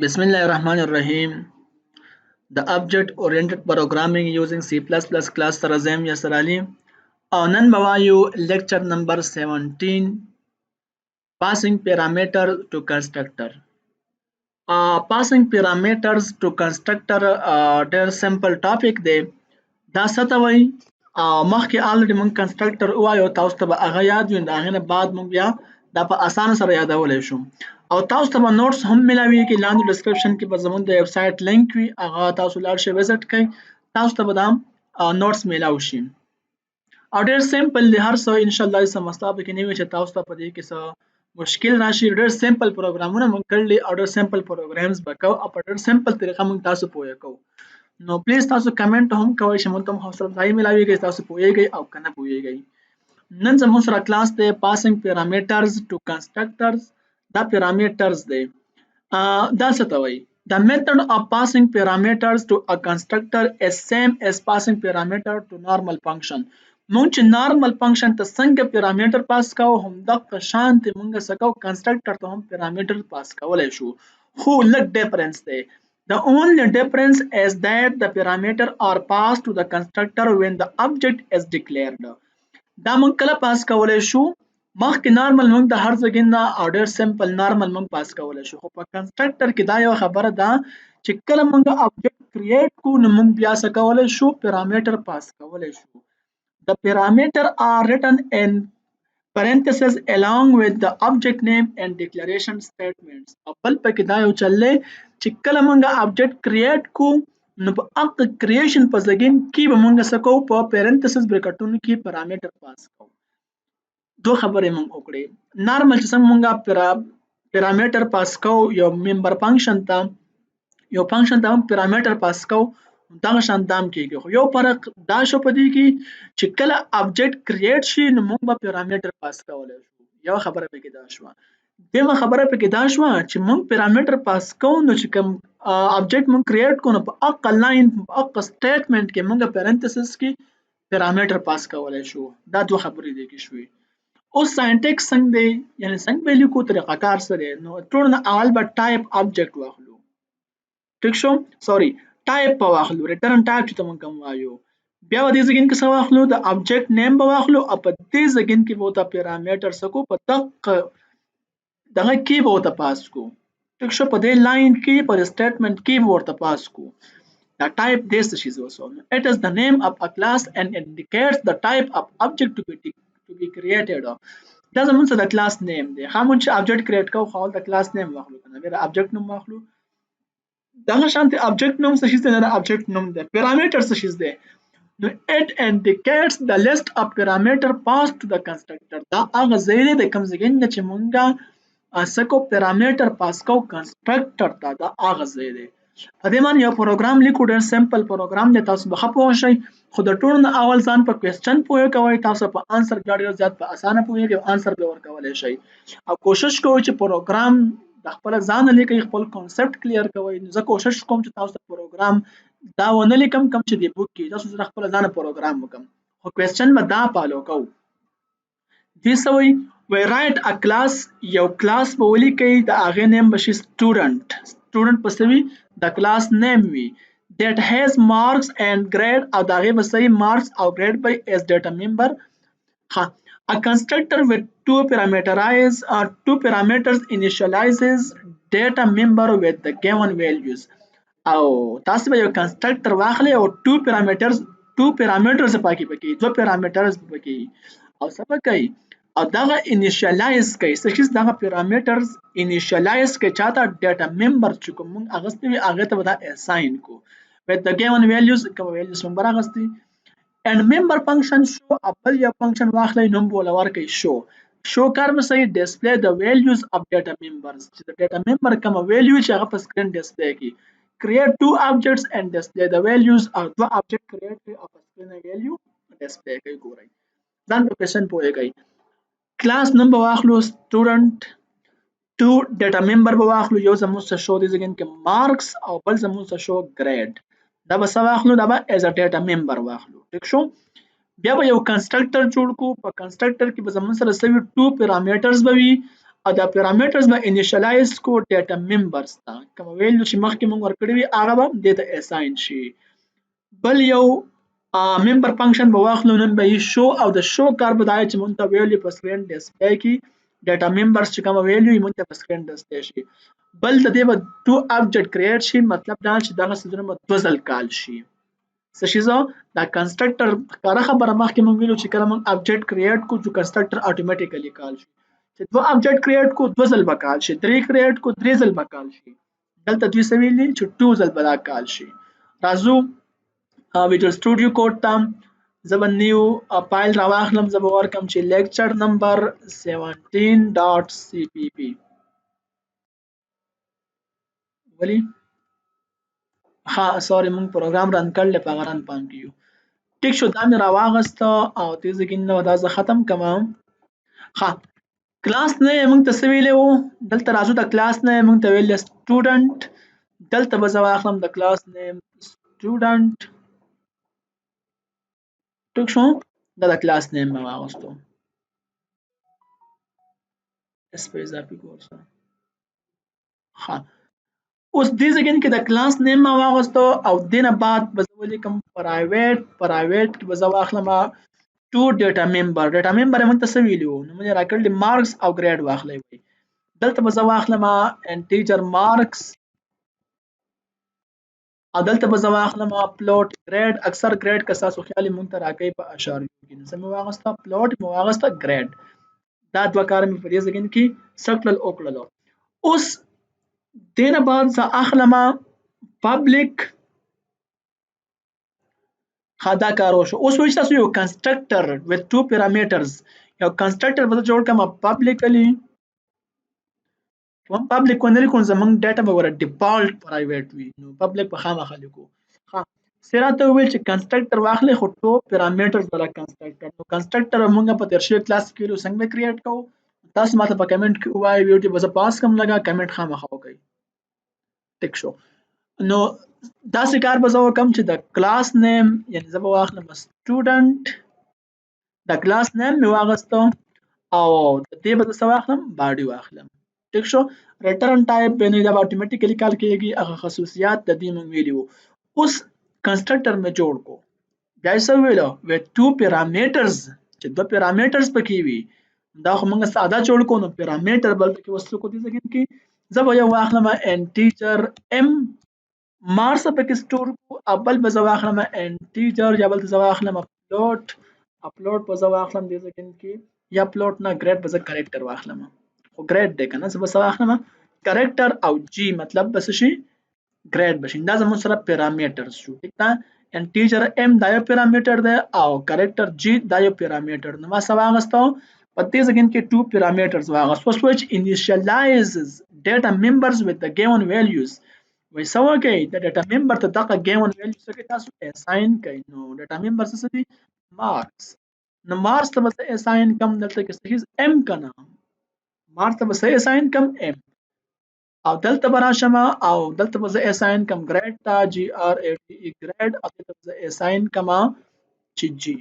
Bismillahirrahmanirrahim. The object-oriented programming using C++ class Tarazem Yasser Ali. Nan bawayu lecture number 17. Passing parameter to constructor. Passing parameters to constructor their simple topic دی. دا څه ته وایي؟ مخکې already موږ constructor ووایو، تاسو ته به هغه یاد وي، د هغې نه بعد موږ بیا دا په اسانه سره یادولی شو. او تاسو ته به نوټس هم میلاویږي، لاندې ډسکرپشن کې به زموږ د ویب سایټ لینک وي، هغه تاسو لاړ شئ وزټ کړئ، تاسو ته به دا نوټس میلاو شي. او ډېر سمپل دی، هر څه انشاءالله څه مسله پکې نه وي چې تاسو ته په دې کې څه مشکل راشي. ډېر سمپل پروګرامونه موږ کړلي او ډېر سمپل پروګرامز به کوو او په ډېر سمپل طریقه موږ تاسو پوهه کوو. نو پلیز تاسو کمنټ هم کوئ چې موږ ته هم حوصله افزایي میلاویږي، تاسو پوهیږئ او که نه پوهیږئ. نن زموږ سره کلاس دی پاسنګ پیرامیټرز ټو کنسټرکټرز. دا پیرامیټرز دی. دا څه ته وایي؟ The method of passing parameters to a constructor is same as passing parameter to normal function. مونږ چې نارمل فنکشن ته څنګه پیرامیټر پاس کوو، همدغه شانتې مونږ څه کوو، کنسټرکټر ته هم پیرامیټر پاس کولی شو، خو لږ ډیفرنس دی. The only difference is that the parameter are passed to the constructor when the object is declared. دا مونږ کله پاس کولی شو؟ مخکې نارمل مونږ د هر ځای نه او ډېر سمپل نارمل مونږ پاس کولی شو، خو په کنسټرکټر کې دا یو خبره ده چې کله مونږ object create کو نو مونږ بیا څه کولی شو؟ پیرامیټر پاس کولی شو. The parameter are written in parentheses along with the object name and declaration statements. بل پکې دا یو چل دی چې کله مونږ object create کو نو په هغه creation په ځګین کې به مونږ څه کوو؟ په parentheses بریکټونو کې parameter پاس کوو. دو خبرې مونږ وکړې. نارمل چې څنګه مونږ پیرامیټر پاس کوو یو ممبر فنکشن ته، یو فنکشن ته هم پیرامیټر پاس کوو، دغه شان دام کېږي. خو یو فرق دا شو په دې کې چې کله object create شي نو موږ به پیرامیټر پاس کولی شو. یو خبره پکې دا شوه. دویمه خبره پکې دا شوه چې موږ پیرامیټر پاس کوو نو چې کوم object موږ create کوو نو په هغه لاین په هغه statement کې موږ parentheses کې پیرامیټر پاس کولی شو. دا دوه خبرې دې کې شوې. اوس ساینټیکس څنګه دی، یعنی څنګه به لیکو، طریقه کار څه دی؟ نو ټول نه اول به ټایپ object واخلو. ټیک شو؟ سوري ټایپ به واخلو، ریټرن ټایپ چې ته موږ کوم وایو. بیا به دې ځګین کې څه واخلو؟ د object name به واخلو او په دې ځګین کې به ورته پیرامیټر څه کو، په دغه کې به ورته پاس کو. ټیک شو؟ په دې لاین کې په سټیټمنټ کې به ورته پاس کو. دا ټایپ دې څه شي وسو؟ It is the name of a class and indicates the type of object to be created. دا زموږ څه د کلاس نیم دی. همون چې object create کوو خو د کلاس نیم واخلو کنه، بیا د object نوم واخلو. دغه شانتې object نوم څه شي دی؟ نه object نوم دی. پیرامیټر څه شي دی؟ نو it indicates the list of parameter passed to the constructor. دا هغه ځای دی د کوم ځای نه چې مونږه څه کو، پیرامیټر پاس کو کنسټرکټر ته، دا هغه ځای دی. په دې باندې یو پروګرام لیکو، ډېر سمپل پروګرام دی، تاسو به ښه پوه شئ. خو د ټولو نه اول ځان په کوېسچن پوهه کوئ، تاسو په انسر بیا ډېر زیات په اسانه پوهیږئ او انسر به ورکولی شئ. او کوشش کوئ چې پروګرام د خپله ځانه لیکئ، خپل کانسپټ کلیر کوئ. زه کوشش کوم چې تاسو ته پروګرام دا ونه لیکم کوم چې د بوک کې، تاسو زه خپله ځانه پروګرام وکم، خو کوېسچن به دا فالو کوو. دې څه وایي؟ وایي رایټ ا کلاس، یو کلاس به ولیکئ، د هغې نیم به شي سټوډنټ. سټوډنټ به څه وي؟ د کلاس نیم وي. that has marks and grade او د هغې به څه marks او grade by as data member. A constructor with two parameters initializes data member with the given values. او تاسو به یو کنسټرکټر واخلئ او two parameters پکې دوه parameters پکې او څه به کوي؟ او دغه انیشیالایز کوي. څه شي؟ دغه پیرامیټرز انیشیالایز کوي چاته؟ ډیټا ممبر چې کوم موږ اغوستی وي هغې ته به دا اساین کو with the given values. کوم values موږ راغوستي and member function show. بل یو فنکشن واخلئ، نوم به ورله ورکئ show. show کار به څه؟ display the values of data members. چې د ډیټا ممبر کومه ویلیو چې هغه په سکرین ډسپلی کړي. create two objects and display the values. او دوه object create کړئ او په سکرین ویلیو ډسپلی کوي. ګورئ ځان په کوېسچن پوهیږئ. کلاس نوم به واخلو سټوډنټ، ټو ډیټا ممبر به واخلو، یو زموږ څه شو دی ځګین کې مارکس او بل زموږ څه شو ګریډ. دا به څه واخلو؟ دا به ایز ا ډیټا ممبر واخلو. ټیک شو؟ بیا به یو کنسټرکټر جوړ کو. په کنسټرکټر کې به زموږ سره څه وي؟ ټو پیرامیټرز به وي او دا پیرامیټرز به انیشلایز کو ډیټا ممبرز ته کوم ویلیو چې مخکې موږ ورکړی وي هغه به دته اساین شي. بل یو ممبر فنکشن به واخلو نن به شو او د شو کار به دا چې مونږ ته ویلیو په سکرین ډسپلی کی ډیټا ممبرز چې کوم ویلیو مونږ ته په سکرین ډسپلی شي. بل د دې به ټو ابجیکټ کریټ شي مطلب دا چې دغه سيزونه به دوزل کال شي. څه شي دا کنسترکټر کار خبره مخکې مونږ ویلو چې کله مونږ ابجیکټ کریټ کو چې کنسترکټر اتوماتیکلی کال شي. چې دوه ابجیکټ کریټ کو دوه ځل به کال شي، درې کریټ کو درې ځل به کال شي. دلته دوی څه ویلي چې ټو ځل به دا کال شي. راځو ویژوال سټوډیو کوډ ته زه به نیو فایل راواخلم، زه به ورکم چې لیکچر نمبر 17.cpp ولی ها سوري مونږ پروګرام رن کړل په غران پام کیو. ټیک شو دا مې راواغست او تیز کې نو دا زه ختم کما. ها کلاس نه مونږ ته ویلې وو دلته راځو د کلاس نه مونږ ته ویل سټوډنټ، دلته به زه واخلم د کلاس نیم سټوډنټ. ټیک شو دا د کلاس نیم ما واغستو اس په اضافي کورس. ها اوس دې ځکه کې د کلاس نیم ما واغستو او دینه بعد به زه ولیکم پرایویټ کې به زه واخلم ټو ډیټا ممبر. ډیټا ممبر موږ ته څه ویلو نو موږ راکړل مارکس او ګریډ واخلې وي. دلته به زه واخلم انټیجر مارکس او دلته به زه واخلم پلوټ ګریډ. اکثر ګریډ که تاسو خیال مونږ ته راکړي په اشاریو کې نو سم واغسته پلوټ مو واغسته ګریډ. دا دوه کار مې په دې ځکه کې سکلل اوکړلو. اوس دینه بعد زه اخلم پبلک دا کار وشو. اوس وایي تاسو یو کنسترکټر with two parameters یو کنسترکټر به جوړ کړم پبلکلی کوم پبلک ونه لیکو زمونږ ډاټا به ور ډیفالت پرایویټ وي نو پبلک په خامخا لیکو. ها سراته ویل چې کنسترکټر واخلې خو ټو پیرامیټرز والا کنسترکټر. نو کنسترکټر موږ په ترشي کلاس کې ویلو څنګه کریټ کوو تاسو ماته په کمنټ کې وایي ویډیو به پاس کوم لگا کمنټ خامخا وکړئ. ټیک شو نو دا کار به زه وکم چې د کلاس نیم یعنی زه به واخلم سټوډنټ د کلاس نیم مې واغستو او د دې به زه واخلم باډي واخلم. ټیک شو ریټرن ټایپ باندې دا اتوماتیکلی کال کیږي هغه خصوصیات د دې مونږ ویلو. اوس کنسترکټر مې جوړ کو بیا یې څه ویلو with two parameters چې دوه پیرامیټرز پکې وي دا خو موږ ساده جوړ کو نو پیرامیټر بل پکې وسلو کو دي ځکه کې زه به یو واخلم انټیجر ام مارس پکې سٹور کو ابل به زه واخلم انټیجر یا بل زه واخلم پلوټ اپلوډ به زه واخلم دې ځکه کې یا پلوټ نه ګریډ به زه کریکټر واخلم خو ګریډ دی کنه زه به واخلم کریکټر او جی مطلب بس شي ګریډ بشي. دا زموږ سره پیرامیټرز شو. ټیک ده انټیجر ام دا یو پیرامیټر دی او کریکټر جی دا یو پیرامیټر. نو ما سوا غستو په دې ځکه کې ټو پیرامیټرز واغستو. which initializes data members with the given values. وای سو کوي د ډاټا ممبر ته دغه given values څخه تاسو اساین کوي. نو ډاټا ممبر څه دي مارکس. نو مارکس ته به اساین کم دلته کې صحیح ام کنه مارکس ته به اساین کم ام او دلته براشم او دلته به زه اساین کم ګریډ تا جی ار ای ټی ای ګریډ او دلته به زه اساین کما چې جی.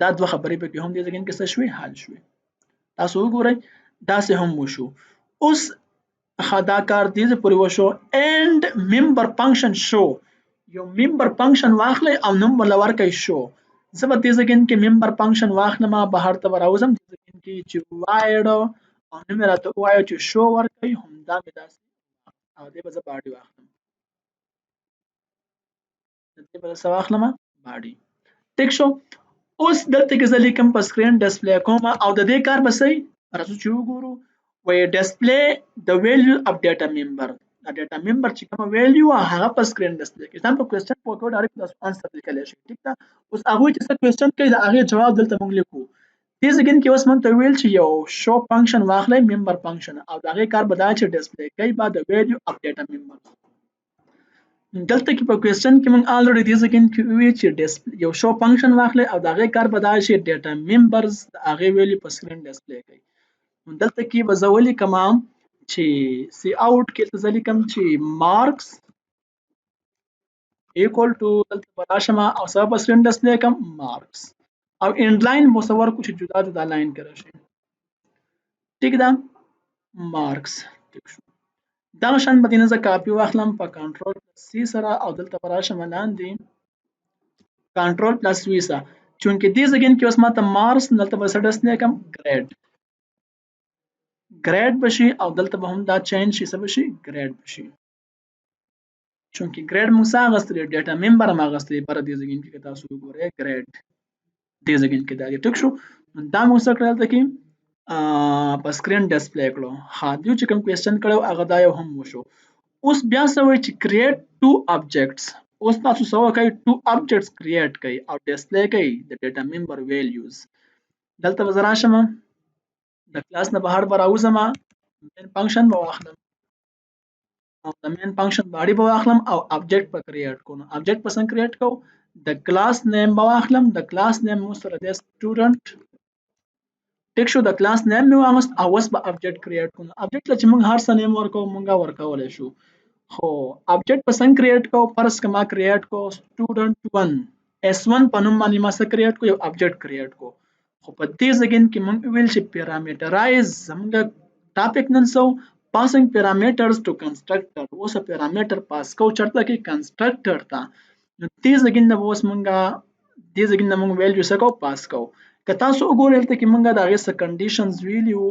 دا دوه خبرې به هم دي ځکه کې څه شوي حل شوي. تاسو وګورئ دا څه هم وشو. اوس دا کار دې پورې وشو and member function show یو member function واخلئ او نوم ولور کوي show. زه به دې ځکه کې member function واخلم بهر ته راوځم دې ځکه کې چې وايډ او نوم راته وایو چې show ورکوي هم دا مې داسې او دې به زه باډي واخلم دې به زه واخلم باډي. ټیک شو اوس دلته کې زه لیکم په سکرین ډسپلی کوم او د دې کار به صحیح راځو چې وګورو وای ډسپلی د ویلیو اف ډاټا ممبر. دا ډاټا ممبر چې کوم ویلیو هغه په سکرین ډسپلی کې ځم په کوېسچن په کوډ ډایرکټ تاسو انسر لیکلی شئ. ټیک ده اوس هغه چې څه کوېسچن کوي دا هغه جواب دلته موږ لیکو. دې ځکه کې اوس موږ ته ویل چې یو شو فنکشن واخلئ ممبر فنکشن او دا هغه کار به دا چې ډسپلی کوي بعد د ویلیو اف ډاټا ممبر. دلته کې په کوېسچن کې موږ الریډي دې ځکه کې وی چې یو شو فنکشن واخلئ او دا هغه کار به دا چې ډاټا ممبرز هغه ویلیو په سکرین ډسپلی کوي. دلته کې به زه ولیکم چې سی اوټ کې زه لیکم چې مارکس equal to دلته به راشم او سبا په سکرین ډسپلی کوم مارکس او انډ لاین مو څه ورکړو چې جدا جدا لاین کې راشي. ټیک ده مارکس ټیک شو. دغه شان به دې نه زه کاپي واخلم په کنټرول سی سره او دلته به راشم لاندې کنټرول پلس وی سره چونکې دې ځای کې اوس ماته مارکس دلته به څه ډسپلی کړم ګریډ بشي او دلته به هم دا چینج شي څه بشي ګریډ بشي چونکې ګریډ موږ څه اخیستلی ډیټا ممبر هم اخیستلی بره دې ځای کې تاسو وګورئ ګریډ دې ځای کې دا دی ټیک شو. دا موږ څه کړل ته کې په سکرین ډسپلی کړو. ها دیو چې کوم کوېسچن کړو هغه دا یو هم وشو. اوس بیا څه وایي چې کریټ ټو آبجیکټس. اوس تاسو څه وکړئ ټو آبجیکټس کریټ کړئ او ډسپلی کړئ د ډیټا ممبر ویلیوز. دلته به زه راشم د کلاس نه بهر به راوځم مین فنکشن به واخلم او د مین فنکشن باډي به واخلم او آبجیکټ به کریټ کوم. آبجیکټ به څنګه کریټ کوم د کلاس نیم به واخلم د کلاس نیم مو سره د سټوډنټ ټیک شو د کلاس نیم مې واغست او اوس به آبجیکټ کریټ کوم. آبجیکټ له چې موږ هر څه نیم ورکوو موږ ورکولی شو خو آبجیکټ په څنګه کریټ کوو فرض که ما کریټ کو سټوډنټ 1 S1 په نوم باندې ما څه کریټ کو یو آبجیکټ کریټ کو خو په دې ځای کې موږ ویل چې پیرامټرایز زموږ ټاپک نن څه passing parameters to constructor اوس پیرامټر پاس کو چرته کې کنسټرکټر ته نو دې ځای کې اوس موږ دې ځای کې موږ ویلیو څه کو پاس کو. که تاسو وګورئ ته کې موږ د هغې څه کنډیشنز ویلي وو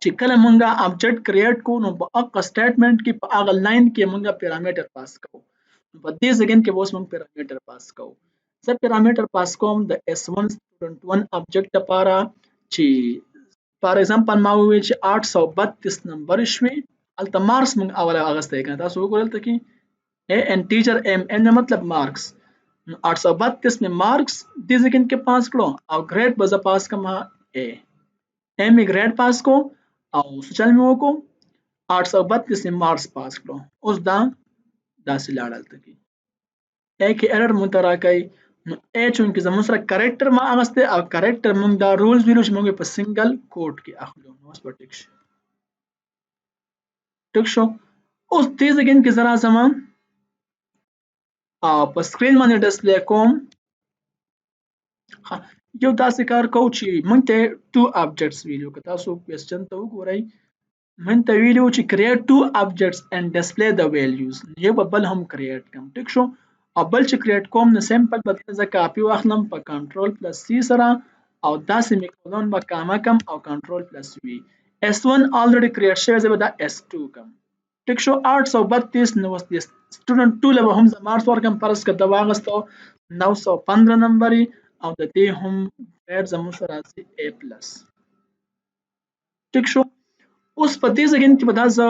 چې کله موږ آبجیکټ کریټ کو نو په هغه سټیټمنټ کې په هغه لاین کې موږ پیرامټر پاس کوو. په دې ځای کې اوس موږ پیرامټر پاس کوو. زه پیرامټر پاس کوم د S1 student 1 آبجیکټ لپاره چې فار ایگزامپل ما وویل چې 832 نمبر شوي هلته مارکس موږ اوله اخیستی کنه تاسو وګورئ هلته کې انټیجر M مطلب مارکس 832 में मार्क्स दे सेकंड के पास करो और ग्रेड बजा पास कमा ए में ग्रेड पास को और सोशल में को 832 में मार्क्स पास करो उस दा से लाडल तक एक एरर मुतरा कई नो ए चूंकि जमन सरा करेक्टर मा आगस्ते और करेक्टर मुंग दा रूल्स विरुश मुंग पे सिंगल कोड के अखलो नोस प्रोटेक्श टेक्शो उस दे सेकंड के जरा zaman په سکرین باندې ډسپلی کوم یو داسې کار کوو چې موږ ته ټو آبجیکټس ویلو که تاسو کوېسچن ته وګورئ موږ ته ویلو چې کریټ ټو آبجیکټس اینډ ډسپلی د ویلیوز یو به بل هم کریټ کوم ټیک شو او بل چې کریټ کوم نو سمپل به زه کاپي واخلم په کنټرول پلس سی سره او دا سیمیکولن به کامه کم او کنټرول پلس وی S1 already کریټ شوی زه به دا S2 کم ټیک شو 832 نو سټوډنټ 2 له هم زه مارکس ورکم فرض کړه د واغستو 915 نمبر او د دې هم ګریډ زموږ سره راځي A پلس ټیک شو. اوس په دې ځای کې به دا زه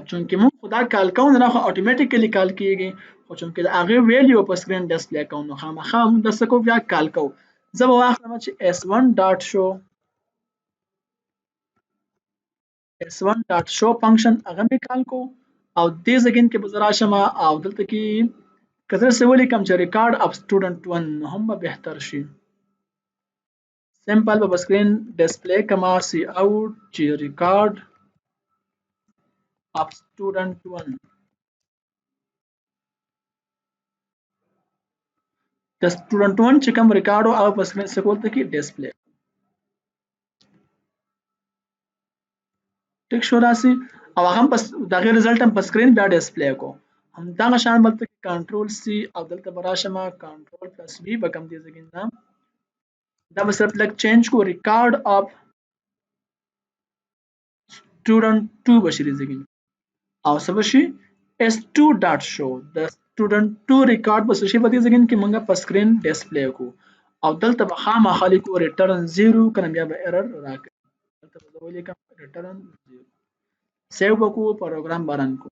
چونکې موږ خدا کال کوو نه خو اتوماتیکلی کال کیږي خو چونکې د هغې ویلیو په سکرین ډسپلی کوو نو خامخا موږ د څه کوو بیا کال کوو. زه به واخلم چې S1 ډاټ شو S1 ډاټ شو فنکشن هغه مې کال کو او دې ځای کې به زه راشم او دلته کې که زه څه ولیکم چې ریکارډ اف سټوډنټ 1 هم به بهتر شي سمپل به سکرین ډسپلی کما سی اوټ چې ریکارډ اف سټوډنټ 1 د سټوډنټ 1 چې کوم ریکارډ او په سکرین څه کول ته کې ډسپلی ټیک شو راسي او هغه هم دغه رزلټ هم په سکرین بیا ډسپلی کو هم دا شان بلته کنټرول سی او دلته براشم کنټرول پلس وی به کم دي ځګین دا به صرف لک چینج کو ریکارډ اف سټوډنټ 2 بشي ځګین او څه بشي S2 ډاټ شو د سټوډنټ 2 ریکارډ به شي په دې ځګین کې موږ په سکرین ډسپلی کو او دلته به خامخا لیکو ریټرن 0 کنه بیا به ایرر راکړي دلته به ولیکم ریټرن 0 सेव बको प्रोग्राम बरन को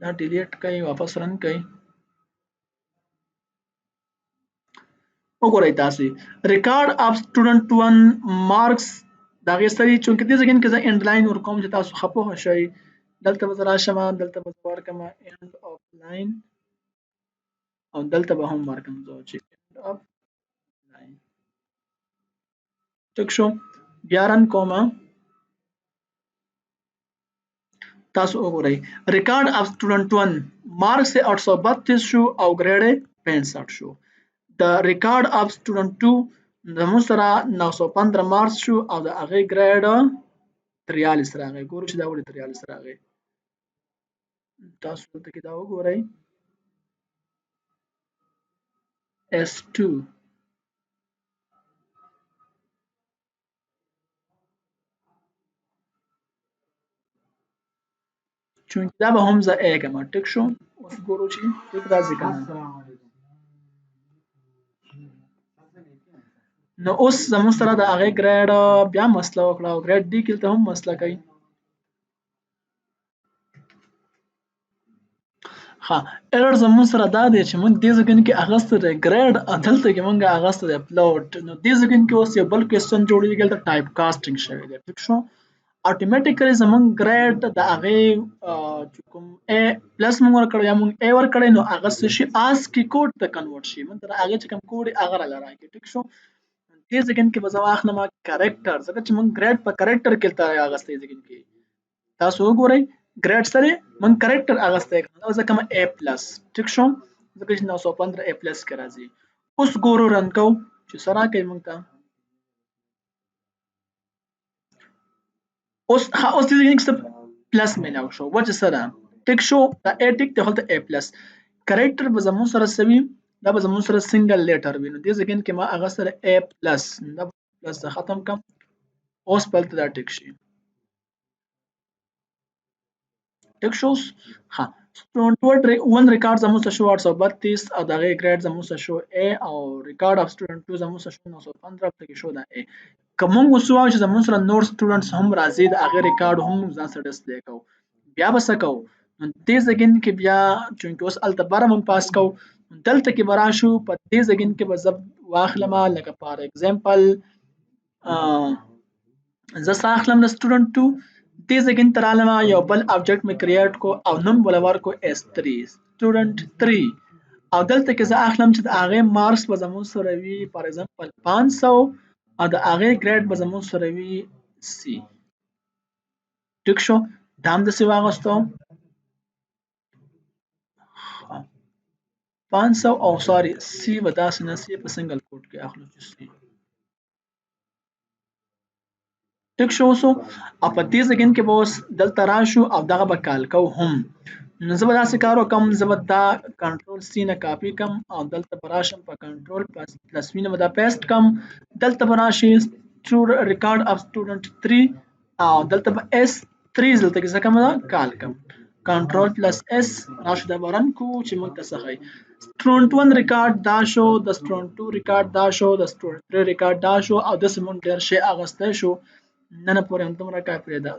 دا ډیلیټ کړئ واپس رن کړئ وګورئ تاسو ریکارډ اف سټوډنټ 1 مارکس دا غوښتلې چې دې ځکه چې انډ لاین ورکوم چې تاسو خپه شئ دلته به راشم دلته به ورکم انډ اف لاین او دلته به هم ورکم چې انډ اف لاین ټیک شو بیا رن کوم تاسو وګورئ ریکارډ اف سټوډنټ 1 مارکس 832 شو او ګریډ 65 شو د ریکارډ اف سټوډنټ 2 زموږ سره 915 مارکس شو او د هغې ګریډ 43 راغی. ګورو چې دا ولې 43 راغی. تاسو دلته کې دا وګورئ S2 چونکې دا به هم زه A کړم. ټیک شو. اوس ګورو چې ټیک راځي که نه. نو اوس زموږ سره د هغې ګریډ بیا مسله وکړه او ګریډ D کې دلته هم مسله کوي. ها ایرر زموږ سره دا دی چې موږ دې ځای کې اخیستی دی ګریډ او دلته کې موږ اخیستی دی پلوټ. نو دې ځای کې اوس یو بل کوېسچن جوړېږي هلته ټایپ کاسټینګ شوی دی. ټیک شو. اتوماتیکلی زموږ ګریډ د هغې چې کوم A پلس موږ ورکړی یا موږ A ورکړی نو هغه څه شي ASCII کوډ ته کنورټ شي. موږ ته د هغې چې کوم کوډ وي هغه راله راکړي. ټیک شو. دې ځای کې به زه واخلم کرکټر ځکه چې موږ ګریډ په کرکټر کې دلته اخیستی ځای کې. تاسو وګورئ ګریډ سره موږ کرکټر اخیستی دا زه کومه A پلس. ټیک شو. ځکه چې 915 A پلس کې راځي. اوس ګورو رن کوو چې څه راکوي موږ ته. اوس دې ځای کې پلس میلاو شو وجه څه ده. ټیک شو. دا A ټیک دی هلته A پلس. کرکټر به زموږ سره څه وي دا به زموږ سره سنګل لیټر وي. نو دې ځای کې ما اخیستی دی A پلس دا پلس ختم کړم. اوس به هلته دا ټیک شي. ټیک شو. ها سټوډنټ 1 ریکارډ زموږ ته شو 832 او د هغې ګریډ زموږ ته شو A او ریکارډ اف سټوډنټ 2 زموږ ته شو 915 پکې شو دا A. که موږ اوس ووایو چې زموږ سره نور سټوډنټس هم راځي د هغې ریکارډ هم موږ ځان سره ډسپلی کوو بیا به څه کوو. نو دې ځای کې بیا چونکې اوس هلته بره موږ پاس کوو دلته کې به راشو په دې ځای کې به زه واخلمه لکه فار اګزامپل زه څه اخلم د سټوډنټ 2 دې ځای کې ته رالمه یو بل ابجیکټ مې کریټ کو او نوم به له ورکو S3 سټوډنټ 3 او دلته کې زه اخلم چې د هغې مارکس به زموږ سره وي فار اګزامپل 500 او د هغې ګریډ به زموږ سره وي C. ټیک شو. دا هم داسې واخیستو 500 او ساري C به داسې نه C په سنګل کوټ کې اخلو چې C. ټیک شو. او په دې ځای کې به اوس دلته راشو او دغه به کال کوو هم. نو زه به داسې کار وکړم زه به دا کنټرول C نه کاپي کړم او دلته به راشم په کنټرول پلس V نه به دا پیسټ کړم. دلته به راشي ریکارډ اف سټوډنټ 3 او دلته به S3 دلته کې څه کوم کال کړم. کنټرول پلس S راشو دا به رن کوو چې موږ ته څه ښایي. سټوډنټ 1 ریکارډ دا شو د سټوډنټ 2 ریکارډ دا شو د سټوډنټ 3 ریکارډ دا شو او داسې موږ ډېر شی اخیستی شو. نن پورې همدومره کافي ده.